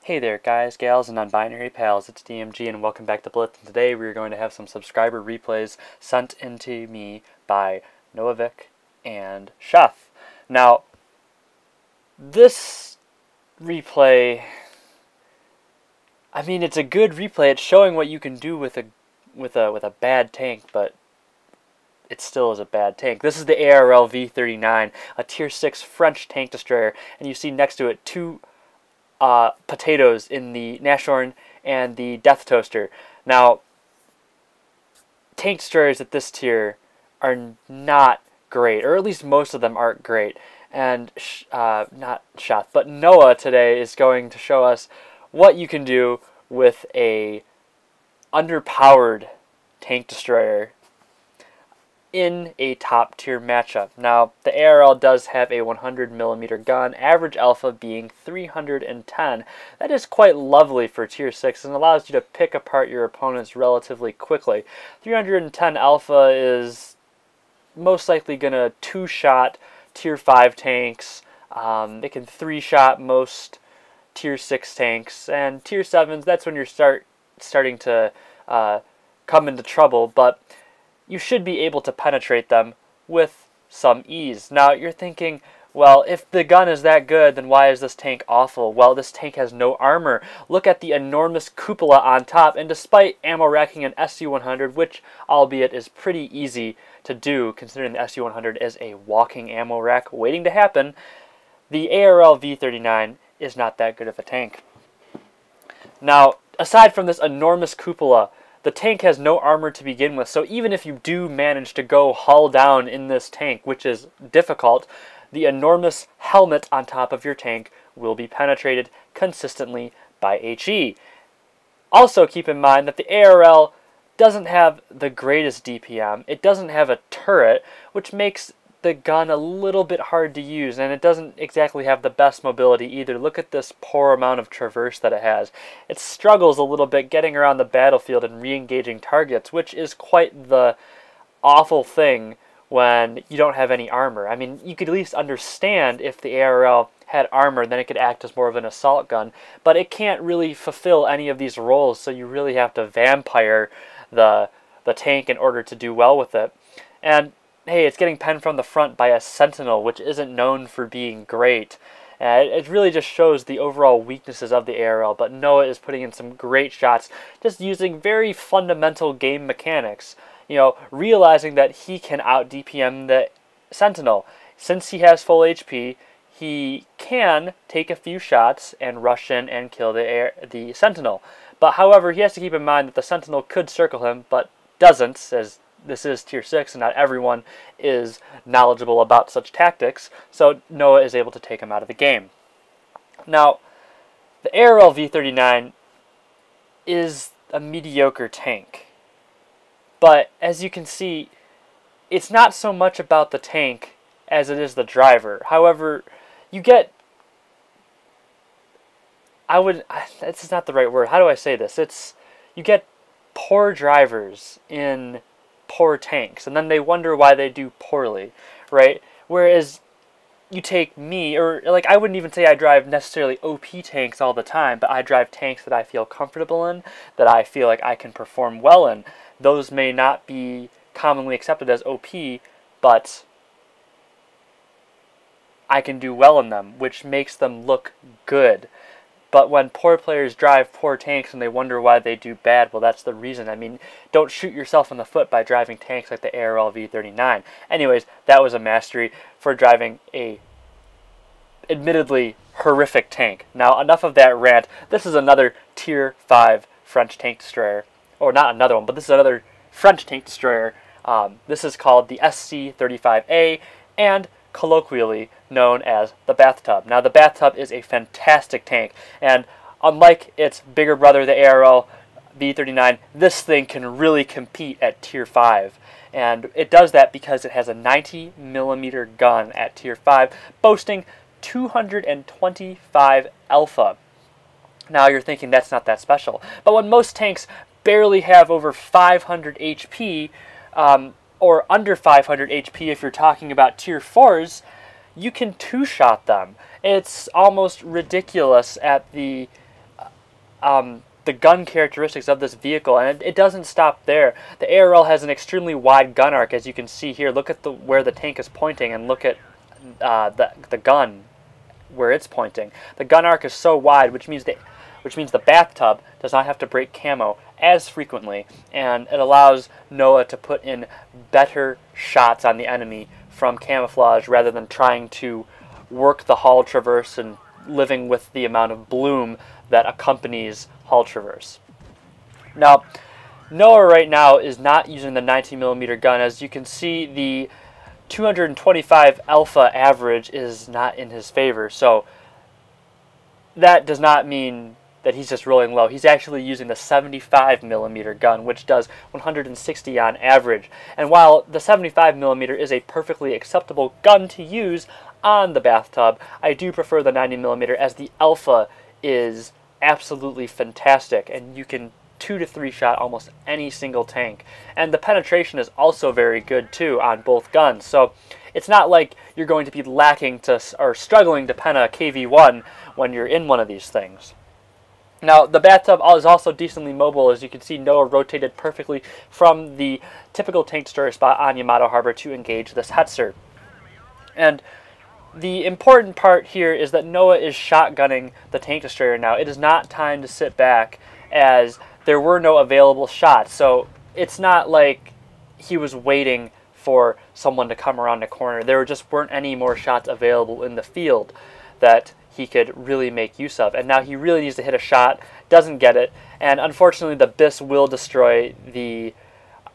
Hey there guys, gals, and non-binary pals, it's DMG and welcome back to Blitz. And today we're going to have some subscriber replays sent into me by Noavic and Chef. Now, this replay, I mean, it's a good replay. It's showing what you can do with a bad tank, but it still is a bad tank. This is the ARL V39, a tier 6 French tank destroyer, and you see next to it two potatoes in the Nashorn and the Death Toaster. Now, tank destroyers at this tier are not great, or at least most of them aren't great. And not Chef, but Noah today is going to show us what you can do with a underpowered tank destroyer in a top tier matchup. Now, the ARL does have a 100mm gun, average alpha being 310. That is quite lovely for tier 6 and allows you to pick apart your opponents relatively quickly. 310 alpha is most likely going to two-shot tier 5 tanks. It can three-shot most tier 6 tanks, and tier 7s, that's when you're starting to come into trouble, but you should be able to penetrate them with some ease. Now, you're thinking, well, if the gun is that good, then why is this tank awful? Well, this tank has no armor. Look at the enormous cupola on top, and despite ammo racking an SU-100, which, albeit, is pretty easy to do, considering the SU-100 is a walking ammo rack waiting to happen, the ARL V39 is not that good of a tank. Now, aside from this enormous cupola, the tank has no armor to begin with, so even if you do manage to go hull down in this tank, which is difficult, the enormous helmet on top of your tank will be penetrated consistently by HE. Also keep in mind that the ARL doesn't have the greatest DPM, it doesn't have a turret, which makes the gun a little bit hard to use, and it doesn't exactly have the best mobility either. Look at this poor amount of traverse that it has. It struggles a little bit getting around the battlefield and re-engaging targets, which is quite the awful thing when you don't have any armor. I mean, you could at least understand if the ARL had armor, then it could act as more of an assault gun, but it can't really fulfill any of these roles, so you really have to vampire the tank in order to do well with it. And hey, it's getting penned from the front by a Sentinel, which isn't known for being great. It really just shows the overall weaknesses of the ARL, but Noah is putting in some great shots, just using very fundamental game mechanics. You know, realizing that he can out-DPM the Sentinel. Since he has full HP, he can take a few shots and rush in and kill the Sentinel. But however, he has to keep in mind that the Sentinel could circle him, but doesn't, as this is tier 6 and not everyone is knowledgeable about such tactics, so Noah is able to take him out of the game. Now, the ARL V39 is a mediocre tank, but as you can see, it's not so much about the tank as it is the driver. However, you get, this is not the right word, how do I say this? You get poor drivers in poor tanks, and then they wonder why they do poorly, right? Whereas you take me, or like I wouldn't even say I drive necessarily OP tanks all the time, but I drive tanks that I feel comfortable in, that I feel like I can perform well in. Those may not be commonly accepted as OP, but I can do well in them, which makes them look good. But when poor players drive poor tanks and they wonder why they do bad, well, that's the reason. I mean, don't shoot yourself in the foot by driving tanks like the ARL V39. Anyways, that was a mastery for driving a admittedly horrific tank. Now, enough of that rant. This is another tier 5 French tank destroyer. Or not another one, but this is another French tank destroyer. This is called the SC35A, and colloquially known as the Bathtub. Now, the Bathtub is a fantastic tank, and unlike its bigger brother, the ARL V39, this thing can really compete at tier 5. And it does that because it has a 90mm gun at tier 5, boasting 225 alpha. Now, you're thinking that's not that special. But when most tanks barely have over 500 HP, or under 500 HP if you're talking about tier 4s, you can two-shot them. It's almost ridiculous at the the gun characteristics of this vehicle, and it doesn't stop there. The ARL has an extremely wide gun arc, as you can see here. Look at where the tank is pointing, and look at the gun where it's pointing. The gun arc is so wide, which means the bathtub does not have to break camo as frequently, and it allows Noah to put in better shots on the enemy from camouflage rather than trying to work the hull traverse and living with the amount of bloom that accompanies hull traverse. Now, Noah right now is not using the 19mm gun. As you can see, the 225 alpha average is not in his favor, so that does not mean that he's just rolling low. He's actually using the 75mm gun, which does 160 on average. And while the 75mm is a perfectly acceptable gun to use on the bathtub, I do prefer the 90mm, as the alpha is absolutely fantastic, and you can 2 to 3 shot almost any single tank. And the penetration is also very good too on both guns. So it's not like you're going to be lacking to or struggling to pen a KV-1 when you're in one of these things. Now, the bathtub is also decently mobile. As you can see, Noah rotated perfectly from the typical tank destroyer spot on Yamato Harbor to engage this Hetzer. And the important part here is that Noah is shotgunning the tank destroyer now. It is not time to sit back, as there were no available shots. So it's not like he was waiting for someone to come around the corner. There just weren't any more shots available in the field that he could really make use of. And now he really needs to hit a shot, doesn't get it, and unfortunately the BIS will destroy the,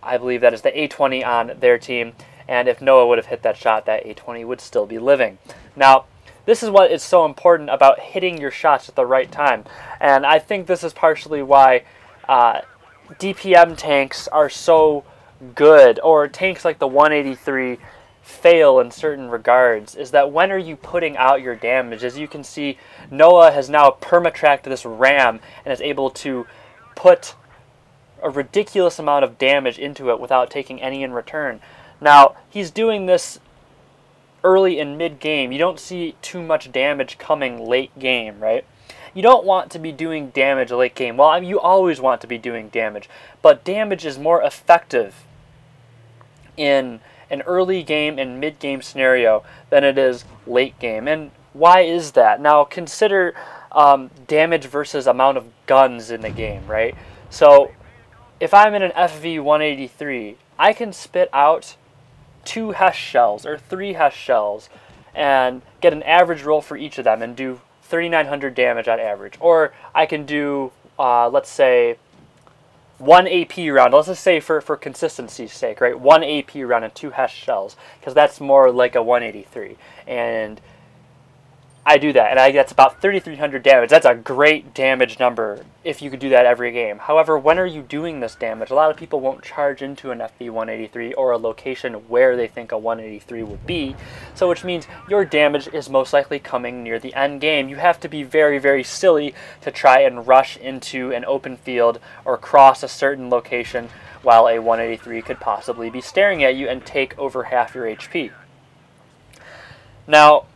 I believe that is the A20 on their team, and if Noah would have hit that shot, that A20 would still be living. Now, this is what is so important about hitting your shots at the right time, and I think this is partially why DPM tanks are so good, or tanks like the 183 fail in certain regards, is that when are you putting out your damage? As you can see, Noah has now perma-tracked this ram and is able to put a ridiculous amount of damage into it without taking any in return. Now, he's doing this early and mid-game. You don't see too much damage coming late game, right? You don't want to be doing damage late game. Well, I mean, you always want to be doing damage, but damage is more effective in an early game and mid-game scenario than it is late game. And why is that? Now, consider damage versus amount of guns in the game, right? So if I'm in an FV-183, I can spit out 2 HESH shells or 3 HESH shells and get an average roll for each of them and do 3,900 damage on average. Or I can do, let's say, 1 AP round. Let's just say for consistency's sake, right? 1 AP round and 2 HESH shells, because that's more like a 183. And I do that, and that's about 3,300 damage. That's a great damage number if you could do that every game. However, when are you doing this damage? A lot of people won't charge into an FV-183 or a location where they think a 183 would be, so which means your damage is most likely coming near the end game. You have to be very, very silly to try and rush into an open field or cross a certain location while a 183 could possibly be staring at you and take over half your HP. Now,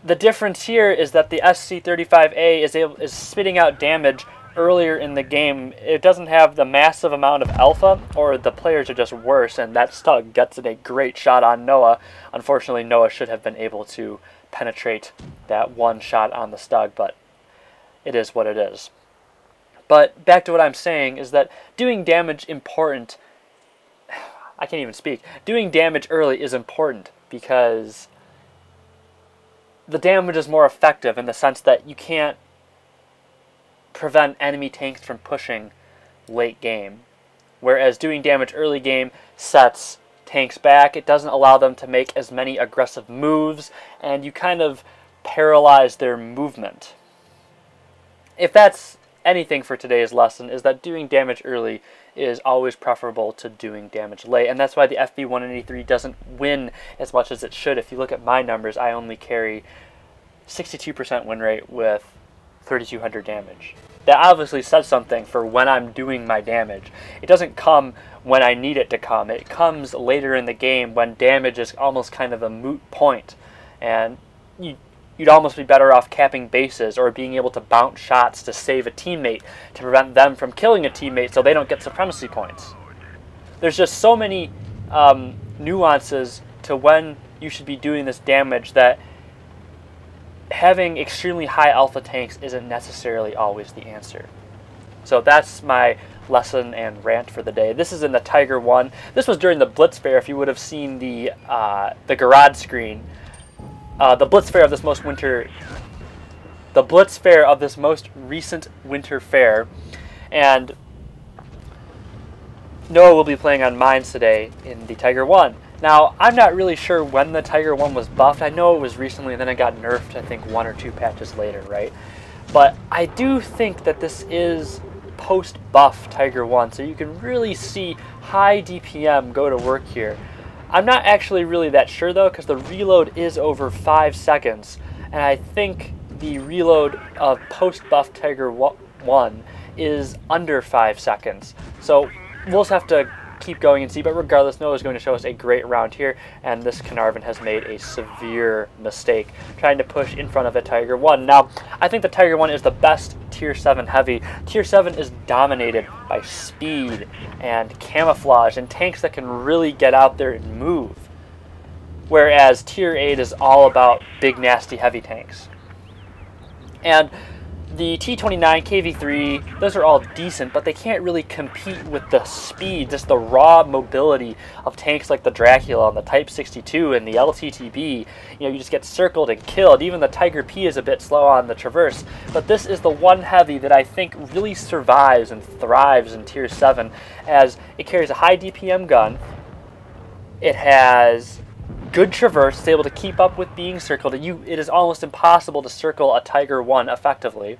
the difference here is that the SC35A is spitting out damage earlier in the game. It doesn't have the massive amount of alpha, or the players are just worse, and that Stug gets in a great shot on Noah. Unfortunately, Noah should have been able to penetrate that one shot on the Stug, but it is what it is. But back to what I'm saying is that doing damage important, I can't even speak, doing damage early is important because the damage is more effective in the sense that you can't prevent enemy tanks from pushing late game. Whereas doing damage early game sets tanks back. It doesn't allow them to make as many aggressive moves, and you kind of paralyze their movement. If that's anything for today's lesson, is that doing damage early is always preferable to doing damage late, and that's why the FV-183 doesn't win as much as it should. If you look at my numbers, I only carry 62% win rate with 3,200 damage. That obviously says something for when I'm doing my damage. It doesn't come when I need it to come. It comes later in the game when damage is almost kind of a moot point, and you you'd almost be better off capping bases or being able to bounce shots to save a teammate, to prevent them from killing a teammate so they don't get supremacy points. There's just so many nuances to when you should be doing this damage that having extremely high alpha tanks isn't necessarily always the answer. So that's my lesson and rant for the day. This is in the Tiger 1. This was during the Blitz fair. If you would have seen the garage screen, the Blitz fair of this most recent winter fair, and Noah will be playing on mines today in the Tiger 1. Now, I'm not really sure when the Tiger 1 was buffed. I know it was recently, and then it got nerfed, I think, 1 or 2 patches later, right? But I do think that this is post-buff Tiger 1, so you can really see high DPM go to work here. I'm not actually really that sure, though, because the reload is over 5 seconds, and I think the reload of post-buff Tiger 1 is under 5 seconds. So we'll just have to keep going and see, but regardless, Noah is going to show us a great round here, and this Carnarvon has made a severe mistake trying to push in front of the Tiger 1. Now, I think the Tiger 1 is the best Tier 7 heavy. Tier 7 is dominated by speed and camouflage and tanks that can really get out there and move, whereas Tier 8 is all about big, nasty, heavy tanks. And the T29, KV3, those are all decent, but they can't really compete with the speed, just the raw mobility of tanks like the Dracula and the Type 62 and the LTTB. You know, you just get circled and killed. Even the Tiger P is a bit slow on the traverse, but this is the one heavy that I think really survives and thrives in Tier 7, as it carries a high DPM gun, it has good traverse, it's able to keep up with being circled. It is almost impossible to circle a Tiger 1 effectively,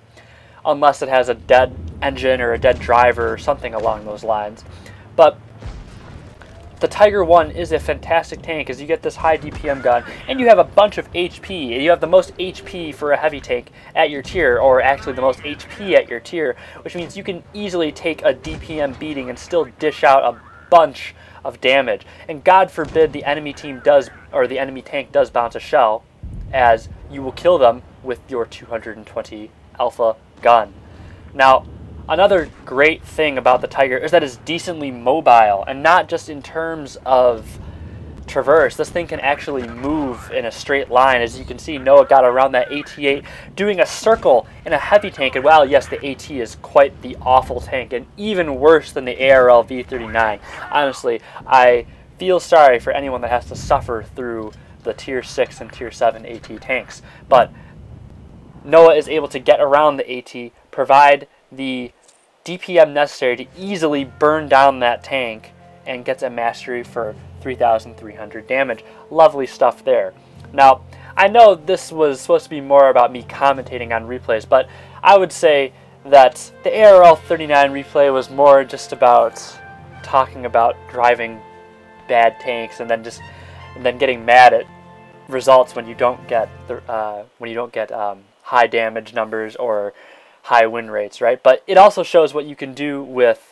unless it has a dead engine or a dead driver or something along those lines. But the Tiger 1 is a fantastic tank, as you get this high DPM gun, and you have a bunch of HP. You have the most HP for a heavy tank at your tier, or actually the most HP at your tier, which means you can easily take a DPM beating and still dish out a bunch of damage. And God forbid the enemy team does, or the enemy tank does bounce a shell, as you will kill them with your 220 alpha gun. Now, another great thing about the Tiger is that it's decently mobile, and not just in terms of traverse. This thing can actually move in a straight line. As you can see, Noah got around that AT-8 doing a circle in a heavy tank, and while yes, the AT is quite the awful tank, and even worse than the ARL V39. Honestly, I feel sorry for anyone that has to suffer through the Tier 6 and Tier 7 AT tanks, but Noah is able to get around the AT, provide the DPM necessary to easily burn down that tank, and gets a mastery for 3,300 damage. Lovely stuff there. Now, I know this was supposed to be more about me commentating on replays, but I would say that the ARL 39 replay was more just about talking about driving bad tanks and then getting mad at results when you don't get high damage numbers or high win rates, right? But it also shows what you can do with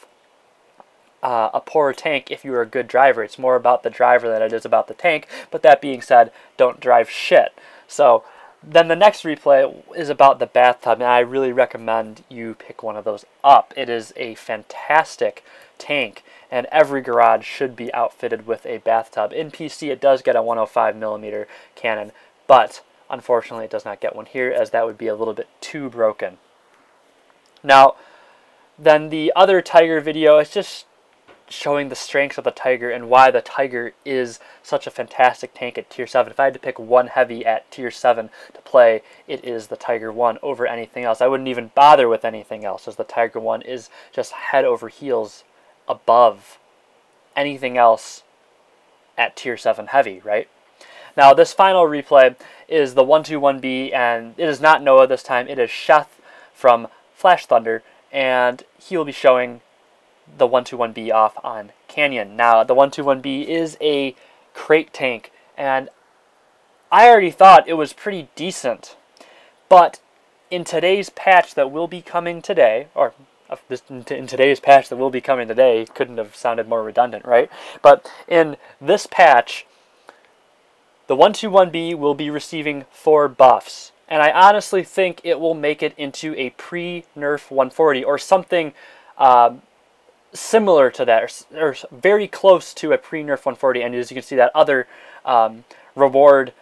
a poor tank if you're a good driver. It's more about the driver than it is about the tank, but that being said, don't drive shit. So then the next replay is about the bathtub, and I really recommend you pick one of those up. It is a fantastic tank, and every garage should be outfitted with a bathtub. In PC, it does get a 105mm cannon, but unfortunately it does not get one here, as that would be a little bit too broken. Now, then the other Tiger video is just showing the strengths of the Tiger and why the Tiger is such a fantastic tank at Tier 7. If I had to pick one heavy at Tier 7 to play, it is the Tiger 1 over anything else. I wouldn't even bother with anything else, as the Tiger 1 is just head over heels above anything else at Tier 7 heavy, right? Now, this final replay is the 121B, and it is not Noah this time. It is Sheth from Flash Thunder, and he will be showing the 121B off on Canyon. Now, the 121B is a crate tank, and I already thought it was pretty decent, but in today's patch that will be coming today, or in today's patch that will be coming today, couldn't have sounded more redundant, right? But in this patch, the 121B will be receiving 4 buffs, And I honestly think it will make it into a pre-nerf 140 or something similar to that, or very close to a pre-nerf 140. And as you can see, that other reward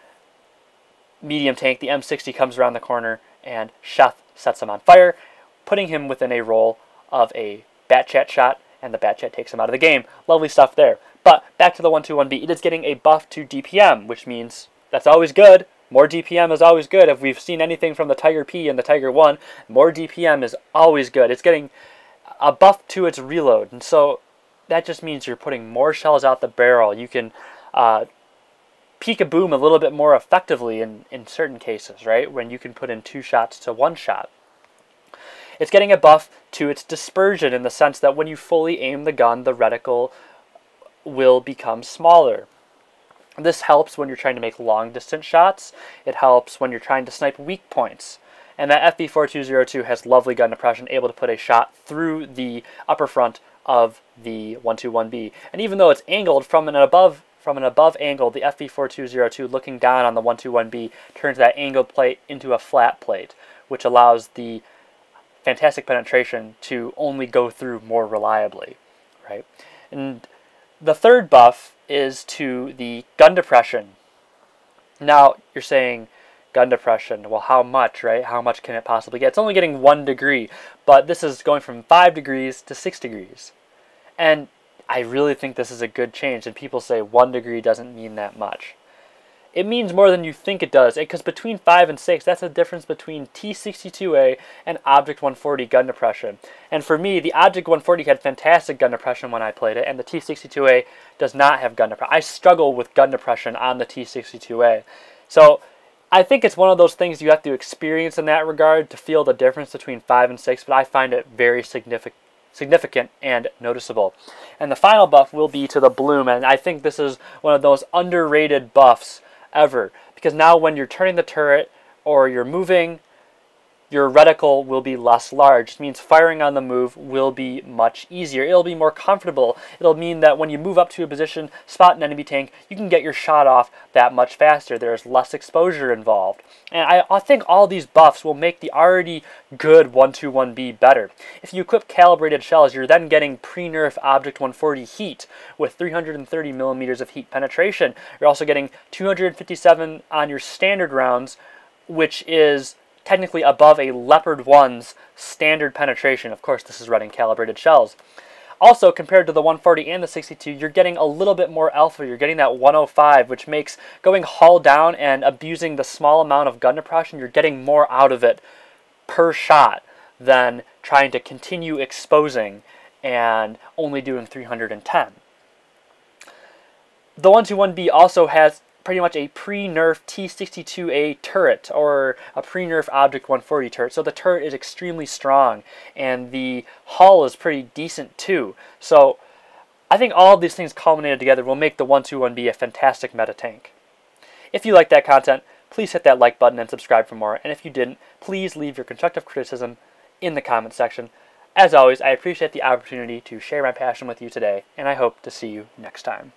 medium tank, the M60, comes around the corner, and Chef sets him on fire, putting him within a roll of a Bat Chat shot, and the Bat Chat takes him out of the game. Lovely stuff there. But back to the 121B, it is getting a buff to DPM, which means that's always good. More DPM is always good. If we've seen anything from the Tiger P and the Tiger 1, more DPM is always good. It's getting a buff to its reload, and so that just means you're putting more shells out the barrel. You can peek-a-boom a little bit more effectively in certain cases, right? When you can put in 2 shots to 1 shot. It's getting a buff to its dispersion in the sense that when you fully aim the gun, the reticle will become smaller. This helps when you're trying to make long-distance shots. It helps when you're trying to snipe weak points. And that FV4202 has lovely gun depression, able to put a shot through the upper front of the 121B. And even though it's angled from an above angle, the FV4202 looking down on the 121B turns that angled plate into a flat plate, which allows the fantastic penetration to only go through more reliably, right? And the third buff is to the gun depression. Now, you're saying gun depression, well, how much, right? How much can it possibly get? It's only getting 1 degree, but this is going from 5 degrees to 6 degrees. And I really think this is a good change, and people say 1 degree doesn't mean that much. It means more than you think it does, because between 5 and 6, that's the difference between T62A and Object 140 gun depression. And for me, the Object 140 had fantastic gun depression when I played it, and the T62A does not have gun depression. I struggle with gun depression on the T62A. So I think it's one of those things you have to experience in that regard to feel the difference between 5 and 6, but I find it very significant and noticeable. And the final buff will be to the bloom, and I think this is one of those underrated buffs ever, because now when you're turning the turret or you're moving, your reticle will be less large. It means firing on the move will be much easier. It'll be more comfortable. It'll mean that when you move up to a position, spot an enemy tank, you can get your shot off that much faster. There's less exposure involved. And I think all these buffs will make the already good 121B better. If you equip calibrated shells, you're then getting pre-nerf Object 140 heat with 330 millimeters of heat penetration. You're also getting 257 on your standard rounds, which is technically above a Leopard 1's standard penetration. Of course, this is running calibrated shells. Also, compared to the 140 and the 62, you're getting a little bit more alpha. You're getting that 105, which makes going hull down and abusing the small amount of gun depression, you're getting more out of it per shot than trying to continue exposing and only doing 310. The 121B also has pretty much a pre-nerf T62A turret or a pre-nerf Object 140 turret. So the turret is extremely strong and the hull is pretty decent too. So I think all of these things culminated together will make the 121B a fantastic meta tank. If you like that content, please hit that like button and subscribe for more. And if you didn't, please leave your constructive criticism in the comment section. As always, I appreciate the opportunity to share my passion with you today, and I hope to see you next time.